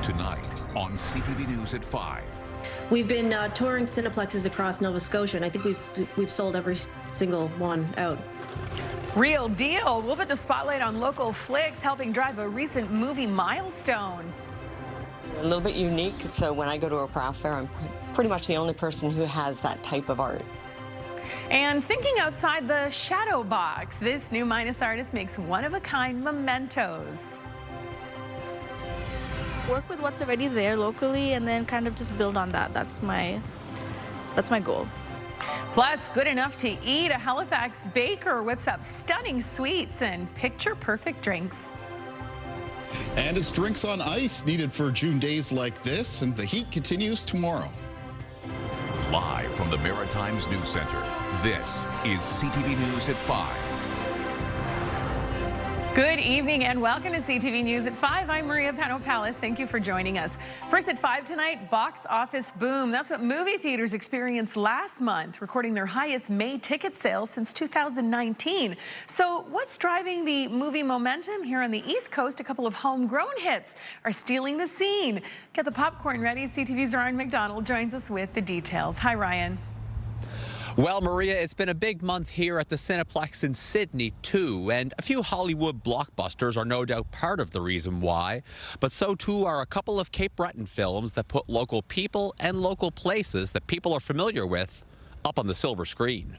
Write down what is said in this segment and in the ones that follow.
Tonight on CTV News at 5. We've been touring Cineplexes across Nova Scotia, and I think we've sold every single one out. Real deal. We'll put the spotlight on local flicks, helping drive a recent movie milestone. A little bit unique, so when I go to a craft fair, I'm pretty much the only person who has that type of art. And thinking outside the shadow box, this new Minus artist makes one-of-a-kind mementos. Work with what's already there locally and then kind of just build on that. That's my goal. Plus, good enough to eat, a Halifax baker whips up stunning sweets and picture-perfect drinks. And it's drinks on ice needed for June days like this, and the heat continues tomorrow. Live from the Maritimes News Center, this is CTV News at 5. Good evening and welcome to CTV News at 5. I'm Maria Panopalis. Thank you for joining us. First at 5 tonight, box office boom. That's what movie theaters experienced last month, recording their highest May ticket sales since 2019. So what's driving the movie momentum here on the East Coast? A couple of homegrown hits are stealing the scene. Get the popcorn ready. CTV's Ryan McDonald joins us with the details. Hi, Ryan. Well, Maria, it's been a big month here at the Cineplex in Sydney, too, and a few Hollywood blockbusters are no doubt part of the reason why, but so too are a couple of Cape Breton films that put local people and local places that people are familiar with up on the silver screen.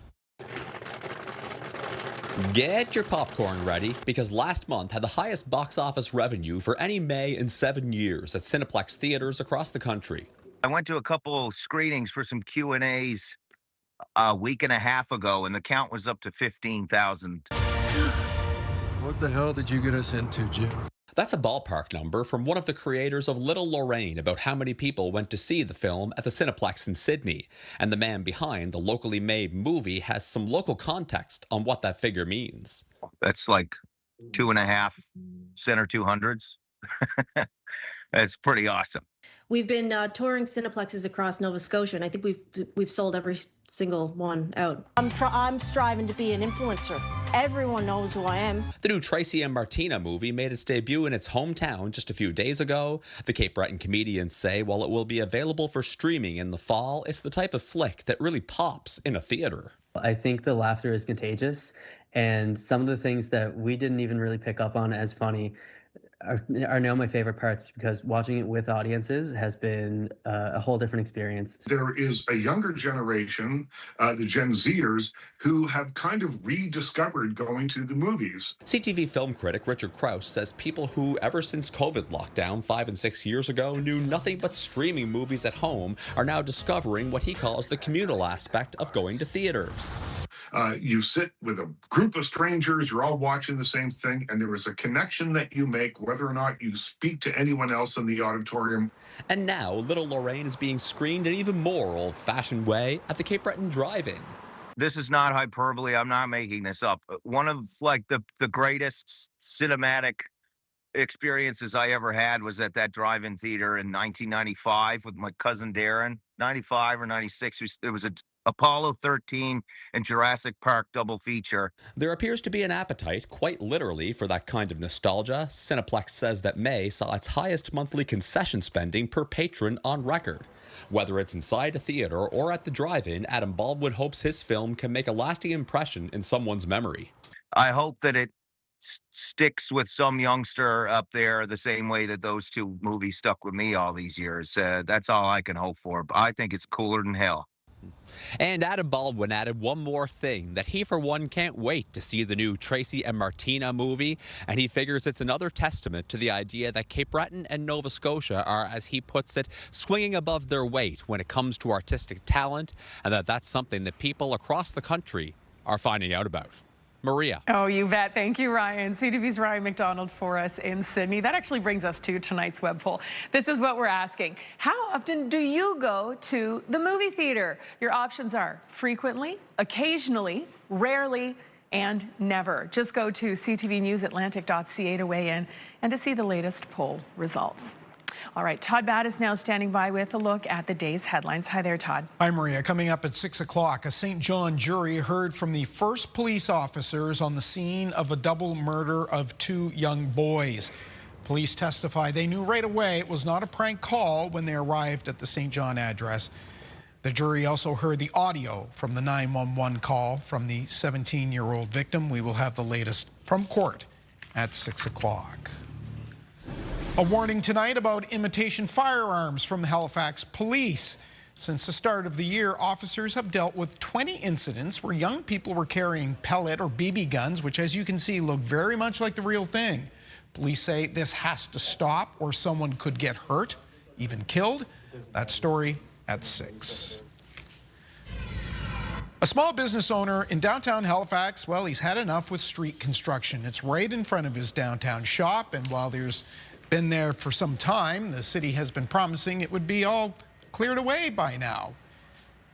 Get your popcorn ready, because last month had the highest box office revenue for any May in 7 years at Cineplex theaters across the country. I went to a couple screenings for some Q&As a week and a half ago, and the count was up to 15,000. What the hell did you get us into, Jim? That's a ballpark number from one of the creators of Little Lorraine about how many people went to see the film at the Cineplex in Sydney. And the man behind the locally made movie has some local context on what that figure means. That's like 2.5 center 200s. That's pretty awesome. We've been touring Cineplexes across Nova Scotia, and I think we've sold every single one out. I'm striving to be an influencer. Everyone knows who I am. The new Tracy and Martina movie made its debut in its hometown just a few days ago. The Cape Breton comedians say while it will be available for streaming in the fall, it's the type of flick that really pops in a theater. I think the laughter is contagious, and some of the things that we didn't even really pick up on as funny are now my favorite parts, because watching it with audiences has been a whole different experience. There is a younger generation, the Gen Zers, who have kind of rediscovered going to the movies. CTV film critic Richard Krause says people who, ever since COVID lockdown 5 and 6 years ago, knew nothing but streaming movies at home are now discovering what he calls the communal aspect of going to theaters. You sit with a group of strangers, you're all watching the same thing, and there is a connection that you make whether or not you speak to anyone else in the auditorium. And now Little Lorraine is being screened in an even more old-fashioned way at the Cape Breton Drive-In. This is not hyperbole. I'm not making this up. One of like the greatest cinematic experiences I ever had was at that drive-in theater in 1995 with my cousin Darren. 95 or 96. It was a Apollo 13 and Jurassic Park double feature. There appears to be an appetite, quite literally, for that kind of nostalgia. Cineplex says that May saw its highest monthly concession spending per patron on record. Whether it's inside a theater or at the drive-in, Adam Baldwin hopes his film can make a lasting impression in someone's memory. I hope that it sticks with some youngster up there the same way that those two movies stuck with me all these years. That's all I can hope for. But I think it's cooler than hell. And Adam Baldwin added one more thing, that he for one can't wait to see the new Tracy and Martina movie, and he figures it's another testament to the idea that Cape Breton and Nova Scotia are, as he puts it, swinging above their weight when it comes to artistic talent, and that's something that people across the country are finding out about. Maria. Oh, you bet. Thank you, Ryan. CTV's Ryan McDonald for us in Sydney. That actually brings us to tonight's web poll. This is what we're asking. How often do you go to the movie theater? Your options are frequently, occasionally, rarely, and never. Just go to ctvnewsatlantic.ca to weigh in and to see the latest poll results. All right, Todd Batt is now standing by with a look at the day's headlines. Hi there, Todd. Hi, Maria. Coming up at 6 o'clock, a St. John jury heard from the first police officers on the scene of a double murder of 2 young boys. Police testify they knew right away it was not a prank call when they arrived at the St. John address. The jury also heard the audio from the 911 call from the 17-year-old victim. We will have the latest from court at 6 o'clock. A warning tonight about imitation firearms from the Halifax police. Since the start of the year, officers have dealt with 20 incidents where young people were carrying pellet or BB guns, which, as you can see, look very much like the real thing. Police say this has to stop or someone could get hurt, even killed. That story at 6. A small business owner in downtown Halifax, well, he's had enough with street construction. It's right in front of his downtown shop, and while there's been there for some time, the city has been promising it would be all cleared away by now.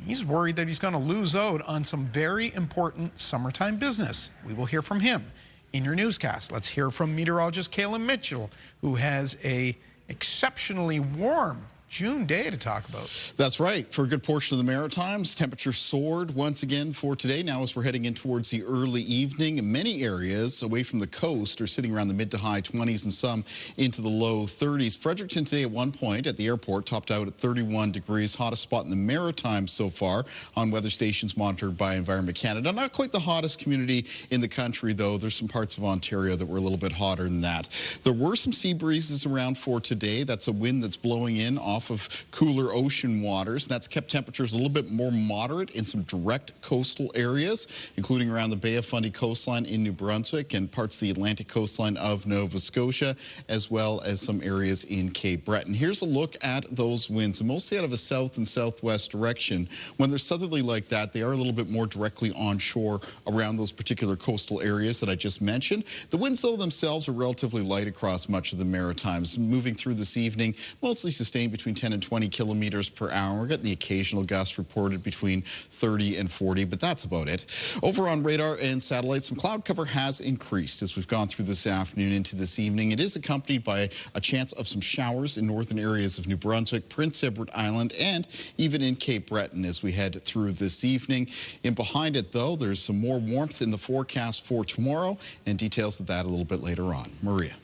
He's worried that he's going to lose out on some very important summertime business. We will hear from him in your newscast. Let's hear from meteorologist Kayla Mitchell, who has a exceptionally warm June day to talk about. That's right. For a good portion of the Maritimes, temperatures soared once again for today. Now as we're heading in towards the early evening, many areas away from the coast are sitting around the mid to high 20s and some into the low 30s. Fredericton today at one point at the airport topped out at 31 degrees, hottest spot in the Maritimes so far on weather stations monitored by Environment Canada. Not quite the hottest community in the country, though. There's some parts of Ontario that were a little bit hotter than that. There were some sea breezes around for today. That's a wind that's blowing in off of cooler ocean waters. That's kept temperatures a little bit more moderate in some direct coastal areas, including around the Bay of Fundy coastline in New Brunswick and parts of the Atlantic coastline of Nova Scotia, as well as some areas in Cape Breton. Here's a look at those winds, mostly out of a south and southwest direction. When they're southerly like that, they are a little bit more directly onshore around those particular coastal areas that I just mentioned. The winds, though, themselves are relatively light across much of the Maritimes. Moving through this evening, mostly sustained between 10 and 20 kilometers per hour. We're getting the occasional gust reported between 30 and 40, but that's about it. Over on radar and satellite, some cloud cover has increased as we've gone through this afternoon into this evening. It is accompanied by a chance of some showers in northern areas of New Brunswick, Prince Edward Island, and even in Cape Breton as we head through this evening. In behind it, though, there's some more warmth in the forecast for tomorrow, and details of that a little bit later on. Maria.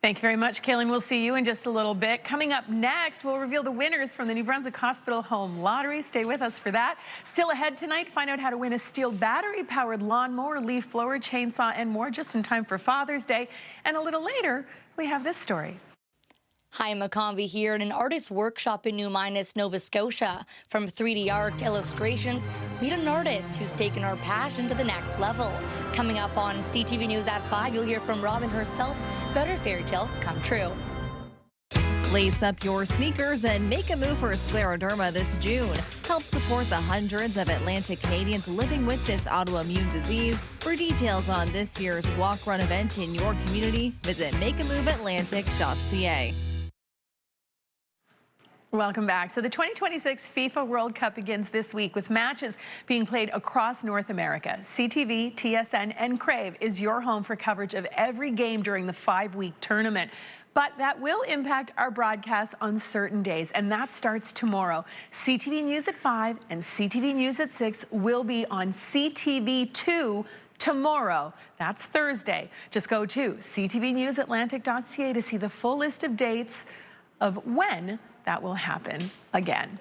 Thank you very much, Kaylin. We'll see you in just a little bit. Coming up next, we'll reveal the winners from the New Brunswick Hospital Home Lottery. Stay with us for that. Still ahead tonight, find out how to win a steel battery-powered lawnmower, leaf blower, chainsaw, and more just in time for Father's Day. And a little later, we have this story. Hi, McConvey here in an artist workshop in New Minas, Nova Scotia. From 3D art to illustrations, meet an artist who's taken our passion to the next level. Coming up on CTV News at 5, you'll hear from Robin herself. Better fairy tale come true. Lace up your sneakers and make a move for scleroderma this June. Help support the hundreds of Atlantic Canadians living with this autoimmune disease. For details on this year's walk-run event in your community, visit makeamoveatlantic.ca. Welcome back. So the 2026 FIFA World Cup begins this week with matches being played across North America. CTV, TSN, and Crave is your home for coverage of every game during the 5-week tournament. But that will impact our broadcasts on certain days, and that starts tomorrow. CTV News at 5 and CTV News at 6 will be on CTV2 tomorrow. That's Thursday. Just go to ctvnewsatlantic.ca to see the full list of dates of when that will happen again.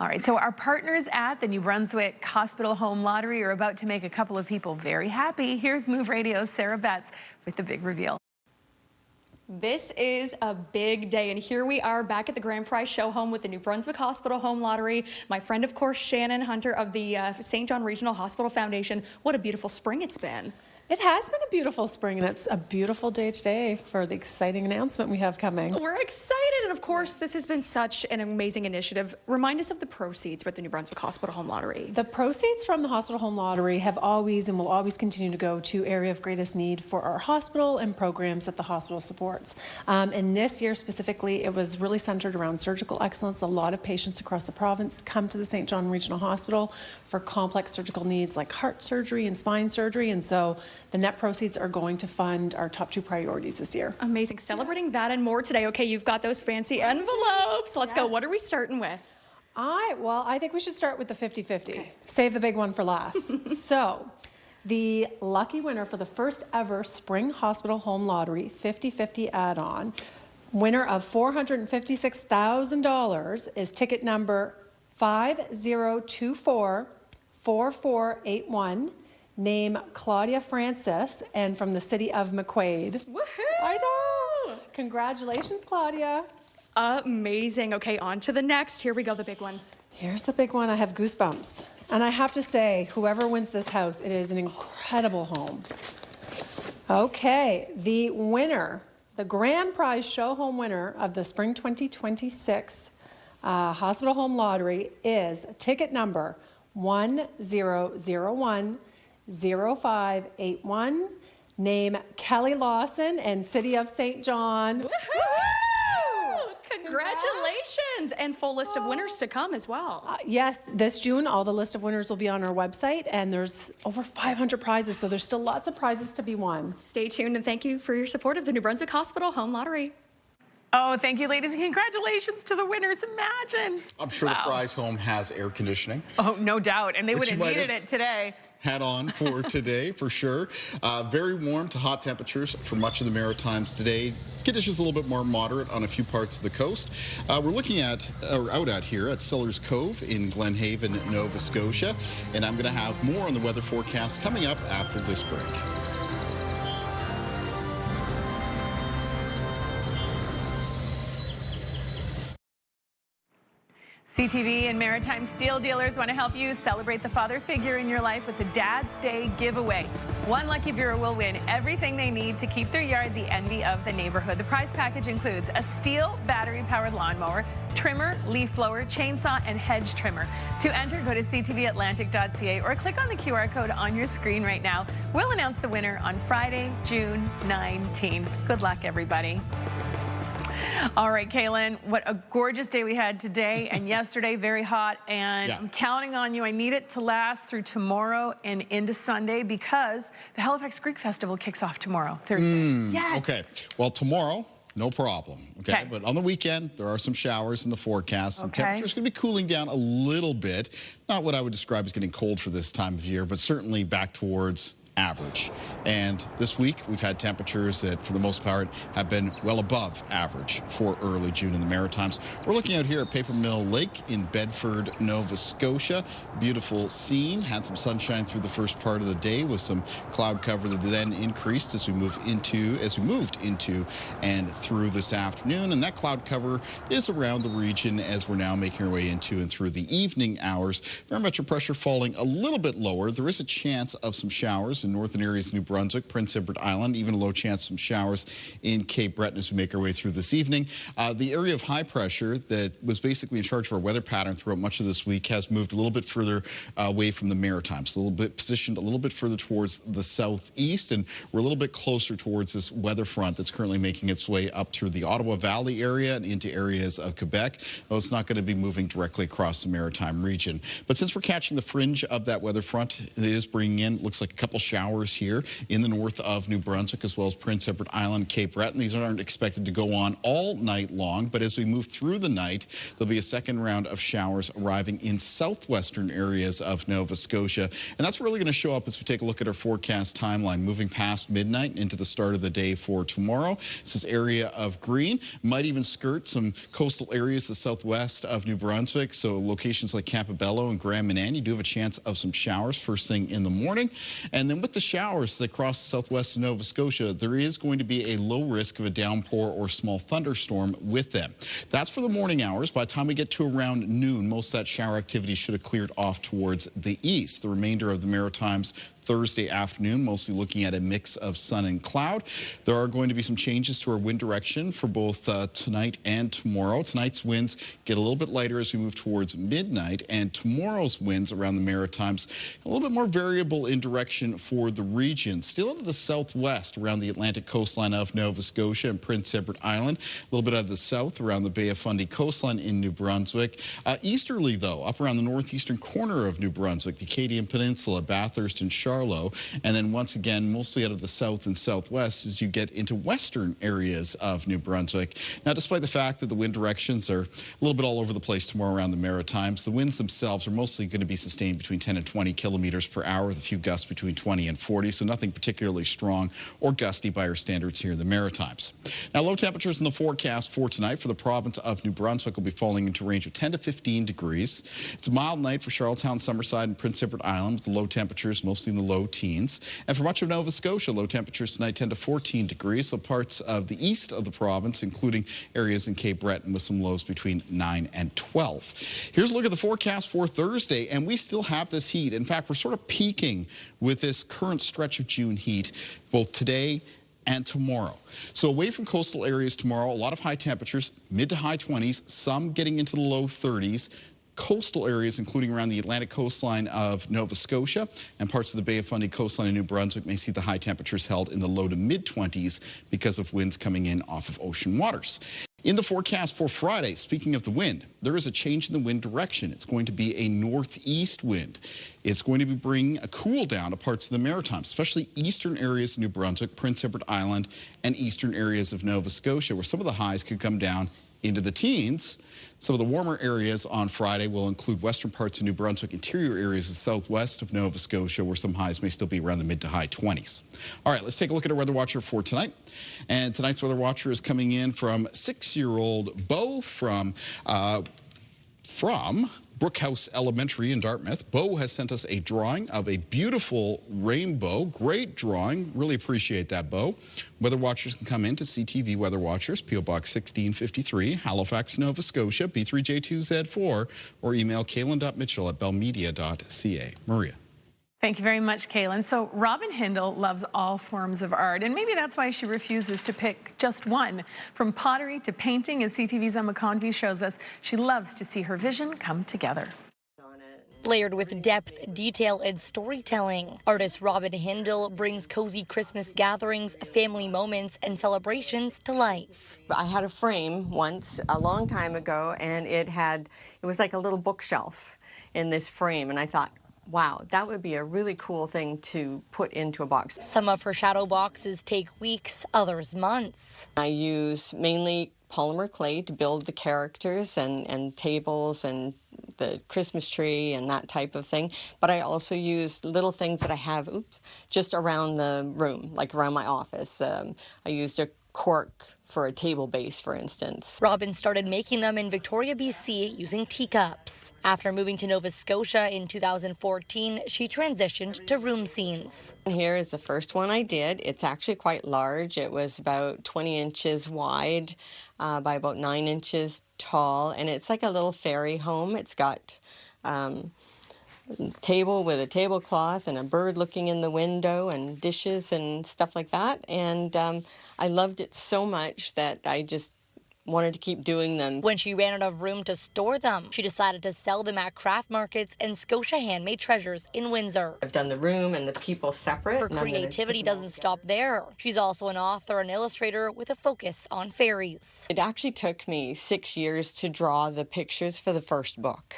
All right, so our partners at the New Brunswick Hospital Home Lottery are about to make a couple of people very happy. Here's Move Radio's Sarah Betts with the big reveal. This is a big day, and here we are back at the Grand Prize Show Home with the New Brunswick Hospital Home Lottery. My friend, of course, Shannon Hunter of the St. John Regional Hospital Foundation. What a beautiful spring it's been. It has been a beautiful spring, and it's a beautiful day today for the exciting announcement we have coming. We're excited, and of course, this has been such an amazing initiative. Remind us of the proceeds with the New Brunswick Hospital Home Lottery. The proceeds from the Hospital Home Lottery have always and will always continue to go to area of greatest need for our hospital and programs that the hospital supports. And this year specifically, it was really centered around surgical excellence. A lot of patients across the province come to the St. John Regional Hospital for complex surgical needs like heart surgery and spine surgery, and so the net proceeds are going to fund our top 2 priorities this year. Amazing. Celebrating that and more today. Okay, you've got those fancy envelopes. Let's go. What are we starting with? Well, I think we should start with the 50-50. Okay. Save the big one for last. So, The lucky winner for the first ever Spring Hospital Home Lottery 50/50 add-on, winner of $456,000 is ticket number 50244481. Name Claudia Francis, and from the city of McQuaid. Woohoo! I know! Congratulations, Claudia. Amazing. Okay, on to the next. Here we go, the big one. Here's the big one. I have goosebumps. And I have to say, whoever wins this house, it is an incredible home. Okay, the winner, the grand prize show home winner of the Spring 2026 Hospital Home Lottery is ticket number 10010581. Name Kelly Lawson and City of St. John. Woohoo! Congratulations! And full list of winners to come as well. Yes, this June, all the list of winners will be on our website, and there's over 500 prizes, so there's still lots of prizes to be won. Stay tuned, and thank you for your support of the New Brunswick Hospital Home Lottery. Oh, thank you, ladies, and congratulations to the winners. Imagine. I'm sure the prize home has air conditioning. Oh, no doubt, and they would Which have you might needed have it today. Had on for today, for sure. Very warm to hot temperatures for much of the Maritimes today. Conditions a little bit more moderate on a few parts of the coast. We're looking at, or out at here at Sellers Cove in Glenhaven, Nova Scotia. And I'm going to have more on the weather forecast coming up after this break. CTV and Maritime Steel Dealers want to help you celebrate the father figure in your life with the Dad's Day giveaway. One lucky viewer will win everything they need to keep their yard the envy of the neighborhood. The prize package includes a steel battery-powered lawnmower, trimmer, leaf blower, chainsaw, and hedge trimmer. To enter, go to ctvatlantic.ca or click on the QR code on your screen right now. We'll announce the winner on Friday, June 19th. Good luck, everybody. All right, Kaylin, what a gorgeous day we had today and yesterday, very hot, and I'm counting on you. I need it to last through tomorrow and into Sunday because the Halifax Greek Festival kicks off tomorrow, Thursday. Yes. Okay, well, tomorrow, no problem, okay? But on the weekend, there are some showers in the forecast. And temperature's going to be cooling down a little bit. Not what I would describe as getting cold for this time of year, but certainly back towards average. And this week we've had temperatures that for the most part have been well above average for early June in the Maritimes. We're looking out here at Paper Mill Lake in Bedford, Nova Scotia. Beautiful scene. Had some sunshine through the first part of the day with some cloud cover that then increased as we moved into and through this afternoon. And that cloud cover is around the region as we're now making our way into and through the evening hours. Barometric pressure falling a little bit lower. There is a chance of some showers in northern areas of New Brunswick, Prince Edward Island, even a low chance of some showers in Cape Breton as we make our way through this evening. The area of high pressure that was basically in charge of our weather pattern throughout much of this week has moved a little bit further away from the Maritimes, a little bit positioned a little bit further towards the southeast, and we're a little bit closer towards this weather front that's currently making its way up through the Ottawa Valley area and into areas of Quebec. Though it's not going to be moving directly across the Maritime region. But since we're catching the fringe of that weather front, it is bringing in, looks like a couple showers here in the north of New Brunswick as well as Prince Edward Island, Cape Breton. These aren't expected to go on all night long, but as we move through the night, there'll be a second round of showers arriving in southwestern areas of Nova Scotia. And that's really going to show up as we take a look at our forecast timeline, moving past midnight and into the start of the day for tomorrow. This is area of green, might even skirt some coastal areas the southwest of New Brunswick. So locations like Campobello and Grand Manan, you do have a chance of some showers first thing in the morning. And then with the showers that cross the southwest of Nova Scotia, there is going to be a low risk of a downpour or small thunderstorm with them. That's for the morning hours. By the time we get to around noon, most of that shower activity should have cleared off towards the east. The remainder of the Maritimes Thursday afternoon, mostly looking at a mix of sun and cloud. There are going to be some changes to our wind direction for both tonight and tomorrow. Tonight's winds get a little bit lighter as we move towards midnight, and tomorrow's winds around the Maritimes a little bit more variable in direction for the region. Still into the southwest around the Atlantic coastline of Nova Scotia and Prince Edward Island. A little bit out of the south around the Bay of Fundy coastline in New Brunswick. Easterly, though, up around the northeastern corner of New Brunswick, the Acadian Peninsula, Bathurst and Charlotte. Charlotte. And then once again, mostly out of the south and southwest as you get into western areas of New Brunswick. Now, despite the fact that the wind directions are a little bit all over the place tomorrow around the Maritimes, the winds themselves are mostly going to be sustained between 10 and 20 kilometers per hour, with a few gusts between 20 and 40, so nothing particularly strong or gusty by our standards here in the Maritimes. Now, low temperatures in the forecast for tonight for the province of New Brunswick will be falling into a range of 10 to 15 degrees. It's a mild night for Charlottetown, Summerside, and Prince Edward Island, with the low temperatures mostly in the low teens. And for much of Nova Scotia, low temperatures tonight 10 to 14 degrees, so parts of the east of the province, including areas in Cape Breton, with some lows between 9 and 12. Here's a look at the forecast for Thursday, and we still have this heat. In fact, we're sort of peaking with this current stretch of June heat, both today and tomorrow. So away from coastal areas tomorrow, a lot of high temperatures, mid to high 20s, some getting into the low 30s. Coastal areas, including around the Atlantic coastline of Nova Scotia and parts of the Bay of Fundy coastline of New Brunswick, may see the high temperatures held in the low to mid 20s because of winds coming in off of ocean waters. In the forecast for Friday, speaking of the wind, there is a change in the wind direction. It's going to be a northeast wind. It's going to be bringing a cool down to parts of the Maritimes, especially eastern areas of New Brunswick, Prince Edward Island, and eastern areas of Nova Scotia, where some of the highs could come down into the teens. Some of the warmer areas on Friday will include western parts of New Brunswick, interior areas of southwest of Nova Scotia, where some highs may still be around the mid to high 20s. All right, let's take a look at our weather watcher for tonight. And tonight's weather watcher is coming in from 6-year-old Bo from Brookhouse Elementary in Dartmouth. Bo has sent us a drawing of a beautiful rainbow. Great drawing. Really appreciate that, Bo. Weather watchers can come in to CTV Weather Watchers, P.O. Box 1653, Halifax, Nova Scotia, B3J2Z4, or email kaylin.mitchell@bellmedia.ca. Maria. Thank you very much, Kaylin. So Robin Hindle loves all forms of art, and maybe that's why she refuses to pick just one. From pottery to painting, as CTV's Emma Convey shows us, she loves to see her vision come together. Layered with depth, detail, and storytelling, artist Robin Hindle brings cozy Christmas gatherings, family moments, and celebrations to life. I had a frame once, a long time ago, and it was like a little bookshelf in this frame, and I thought, wow, that would be a really cool thing to put into a box. Some of her shadow boxes take weeks, others months. I use mainly polymer clay to build the characters and tables and the Christmas tree and that type of thing. But I also use little things that I have, just around the room, like around my office. I used a cork for a table base, for instance. Robin started making them in Victoria, BC, using teacups. After moving to Nova Scotia in 2014, she transitioned to room scenes. Here is the first one I did. It's actually quite large. It was about 20 inches wide by about 9 inches tall, and it's like a little fairy home. It's got table with a tablecloth and a bird looking in the window and dishes and stuff like that. And I loved it so much that I just wanted to keep doing them. When she ran out of room to store them, she decided to sell them at craft markets and Scotia Handmade Treasures in Windsor. I've done the room and the people separate. Her creativity doesn't stop there. She's also an author and illustrator with a focus on fairies. It actually took me 6 years to draw the pictures for the first book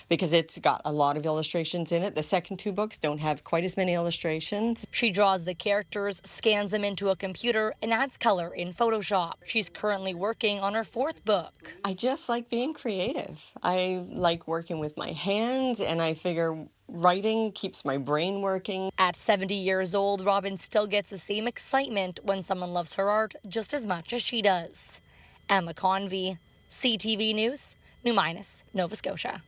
because it's got a lot of illustrations in it. The second 2 books don't have quite as many illustrations. She draws the characters, scans them into a computer, and adds color in Photoshop. She's currently working on her 4th book. I just like being creative. I like working with my hands, and I figure writing keeps my brain working. At 70 years old, Robin still gets the same excitement when someone loves her art just as much as she does. Emma Convey, CTV News, New Minas, Nova Scotia.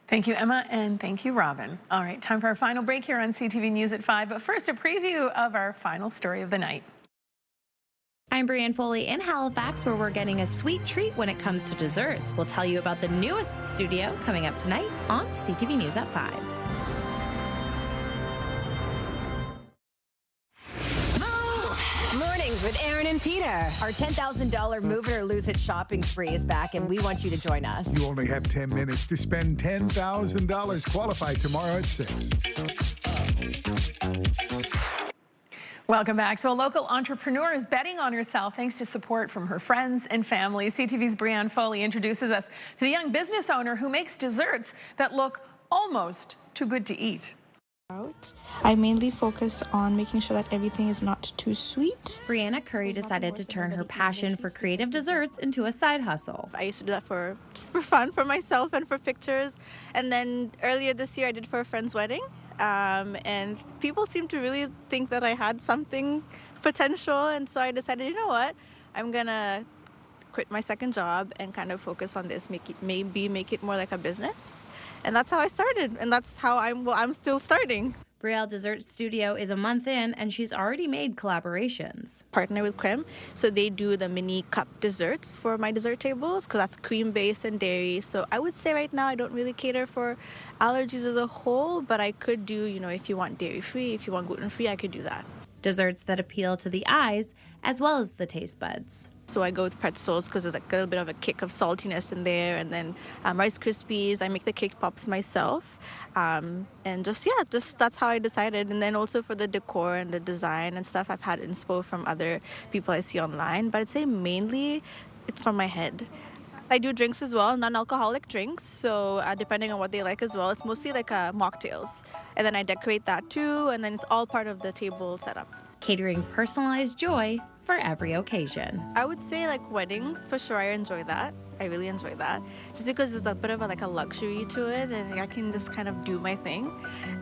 Thank you, Emma, and thank you, Robin. All right, time for our final break here on CTV News at 5, but first a preview of our final story of the night. I'm Brianne Foley in Halifax, where we're getting a sweet treat when it comes to desserts. We'll tell you about the newest studio coming up tonight on CTV News at 5. Mornings with Aaron and Peter. Our $10,000 Move It or Lose It shopping spree is back, and we want you to join us. You only have 10 minutes to spend $10,000. Qualify tomorrow at 6. Welcome back. So a local entrepreneur is betting on herself thanks to support from her friends and family. CTV's Brianne Foley introduces us to the young business owner who makes desserts that look almost too good to eat. I mainly focus on making sure that everything is not too sweet. Brianna Curry decided to turn her passion for creative desserts into a side hustle. I used to do that just for fun, for myself and for pictures. And then earlier this year I did for a friend's wedding. And people seemed to really think that I had something potential. And so I decided, you know what, I'm gonna quit my second job and kind of focus on this, make it more like a business. And that's how I started, and that's how I'm still starting. Brielle Dessert Studio is a month in, and she's already made collaborations. Partner with Creme, so they do the mini cup desserts for my dessert tables, because that's cream-based and dairy. So I would say right now I don't really cater for allergies as a whole, but I could do, if you want dairy-free, if you want gluten-free, I could do that. Desserts that appeal to the eyes as well as the taste buds. So I go with pretzels because there's like a little bit of a kick of saltiness in there, and then Rice Krispies. I make the cake pops myself, and just that's how I decided. And then also for the decor and the design and stuff, I've had inspo from other people I see online, but I'd say mainly it's from my head. I do drinks as well, non-alcoholic drinks, so depending on what they like as well. It's mostly like mocktails, and then I decorate that too, and then it's all part of the table setup. Catering personalized joy for every occasion. I would say like weddings, for sure I enjoy that. I really enjoy that. Just because it's a bit of a luxury to it, and I can just kind of do my thing.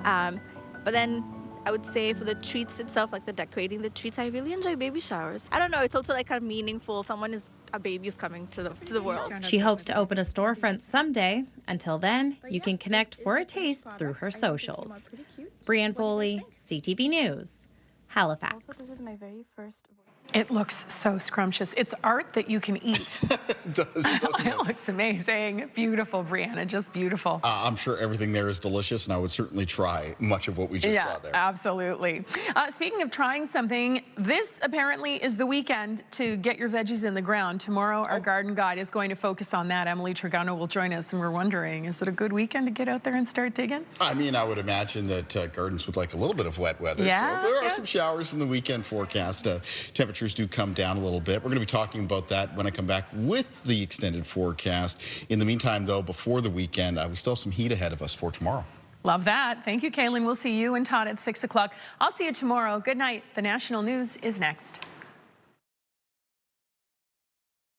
But then I would say for the treats itself, like the decorating the treats, I really enjoy baby showers. I don't know, it's also like kind of meaningful. A baby's coming to the world. She hopes to open a storefront someday. Until then, you can connect for a taste through her socials. Brianne Foley, CTV News, Halifax. This is my very first. It looks so scrumptious. It's art that you can eat. It does, doesn't It looks amazing. Beautiful, Brianna, just beautiful. I'm sure everything there is delicious, and I would certainly try much of what we just saw there. Absolutely. Speaking of trying something, this apparently is the weekend to get your veggies in the ground. Tomorrow, our garden guide is going to focus on that. Emily Trigano will join us, and we're wondering, is it a good weekend to get out there and start digging? I mean, I would imagine that gardens would like a little bit of wet weather. Yeah, so there are some showers in the weekend forecast. Temperatures do come down a little bit. We're going to be talking about that when I come back with the extended forecast. In the meantime, though, before the weekend, we still have some heat ahead of us for tomorrow. Love that. Thank you, Kaylin. We'll see you and Todd at 6 o'clock. I'll see you tomorrow. Good night. The national news is next.